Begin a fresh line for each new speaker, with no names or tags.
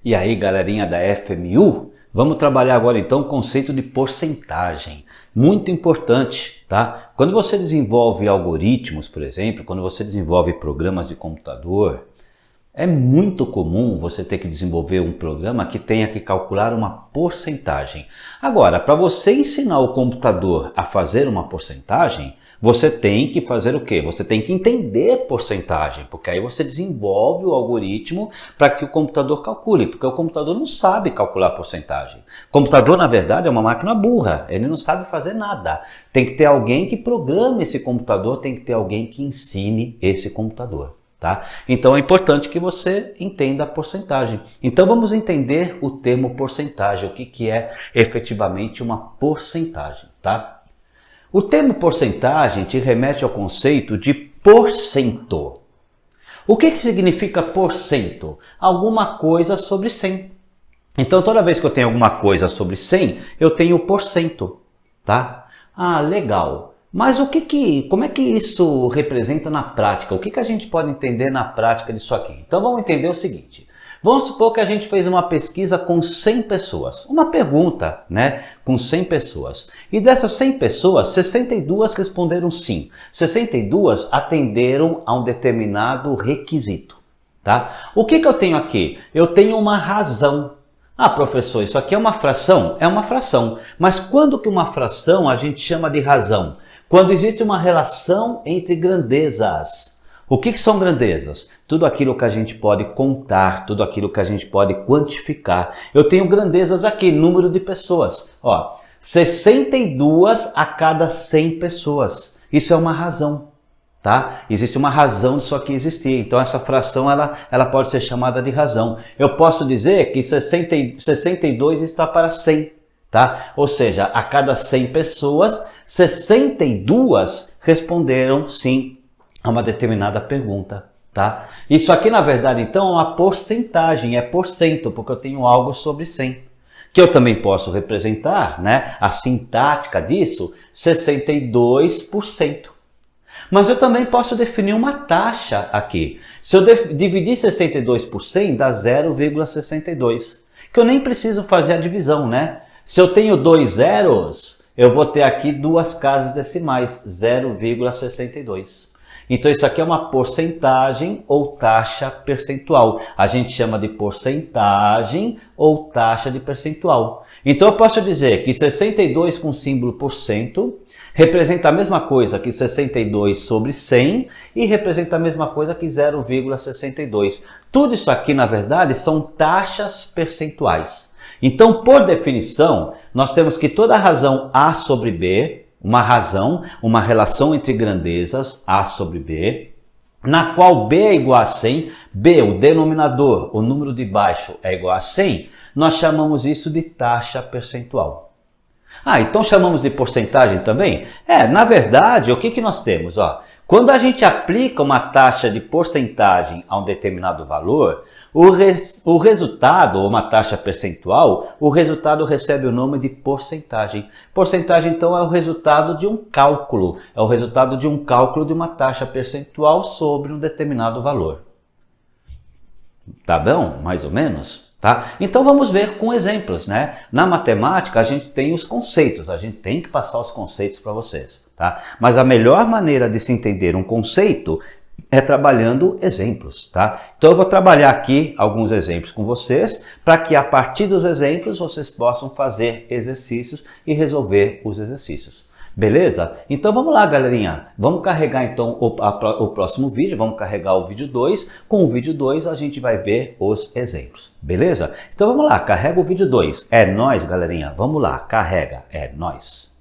E aí, galerinha da FMU, vamos trabalhar agora então o conceito de porcentagem. Muito importante, tá? Quando você desenvolve algoritmos, por exemplo, quando você desenvolve programas de computador, é muito comum você ter que desenvolver um programa que tenha que calcular uma porcentagem. Agora, para você ensinar o computador a fazer uma porcentagem, você tem que fazer o quê? Você tem que entender porcentagem, porque aí você desenvolve o algoritmo para que o computador calcule, porque o computador não sabe calcular porcentagem. O computador, na verdade, é uma máquina burra, ele não sabe fazer nada. Tem que ter alguém que programe esse computador, tem que ter alguém que ensine esse computador. Tá? Então é importante que você entenda a porcentagem. Então vamos entender o termo porcentagem, o que é efetivamente uma porcentagem. Tá? O termo porcentagem te remete ao conceito de porcento. O que significa porcento? Alguma coisa sobre 100. Então toda vez que eu tenho alguma coisa sobre 100, eu tenho porcento. Tá? Ah, legal. Mas como é que isso representa na prática? O que a gente pode entender na prática disso aqui? Então vamos entender o seguinte. Vamos supor que a gente fez uma pesquisa com 100 pessoas. Uma pergunta, né? Com 100 pessoas. E dessas 100 pessoas, 62 responderam sim. 62 atenderam a um determinado requisito. Tá? O que eu tenho aqui? Eu tenho uma razão. Ah, professor, isso aqui é uma fração? É uma fração. Mas quando que uma fração a gente chama de razão? Quando existe uma relação entre grandezas. O que são grandezas? Tudo aquilo que a gente pode contar, tudo aquilo que a gente pode quantificar. Eu tenho grandezas aqui, número de pessoas. Ó, 62 a cada 100 pessoas. Isso é uma razão. Tá? Existe uma razão disso aqui existir, então essa fração ela pode ser chamada de razão. Eu posso dizer que 62 está para 100, tá? Ou seja, a cada 100 pessoas, 62 responderam sim a uma determinada pergunta. Tá? Isso aqui na verdade então é uma porcentagem, é porcento, porque eu tenho algo sobre 100. Que eu também posso representar, né, a sintática disso, 62%. Mas eu também posso definir uma taxa aqui. Se eu dividir 62 por 100, dá 0,62. Que eu nem preciso fazer a divisão, né? Se eu tenho dois zeros, eu vou ter aqui duas casas decimais, 0,62. Então isso aqui é uma porcentagem ou taxa percentual. A gente chama de porcentagem ou taxa de percentual. Então eu posso dizer que 62 com símbolo por cento representa a mesma coisa que 62 sobre 100 e representa a mesma coisa que 0,62. Tudo isso aqui, na verdade, são taxas percentuais. Então, por definição, nós temos que toda razão A sobre B, uma razão, uma relação entre grandezas, A sobre B, na qual B é igual a 100, B, o denominador, o número de baixo é igual a 100, nós chamamos isso de taxa percentual. Ah, então chamamos de porcentagem também? Na verdade, o que nós temos? Ó, quando a gente aplica uma taxa de porcentagem a um determinado valor, o resultado, ou uma taxa percentual, o resultado recebe o nome de porcentagem. Porcentagem, então, é o resultado de um cálculo. É o resultado de um cálculo de uma taxa percentual sobre um determinado valor. Tá bom? Mais ou menos? Tá? Então vamos ver com exemplos, né? Na matemática a gente tem os conceitos, a gente tem que passar os conceitos para vocês, tá? Mas a melhor maneira de se entender um conceito é trabalhando exemplos, tá? Então eu vou trabalhar aqui alguns exemplos com vocês, para que a partir dos exemplos vocês possam fazer exercícios e resolver os exercícios. Beleza? Então vamos lá, galerinha. Vamos carregar então o próximo vídeo, vamos carregar o vídeo 2. Com o vídeo 2 a gente vai ver os exemplos. Beleza? Então vamos lá, carrega o vídeo 2. É nóis, galerinha. Vamos lá, carrega. É nóis.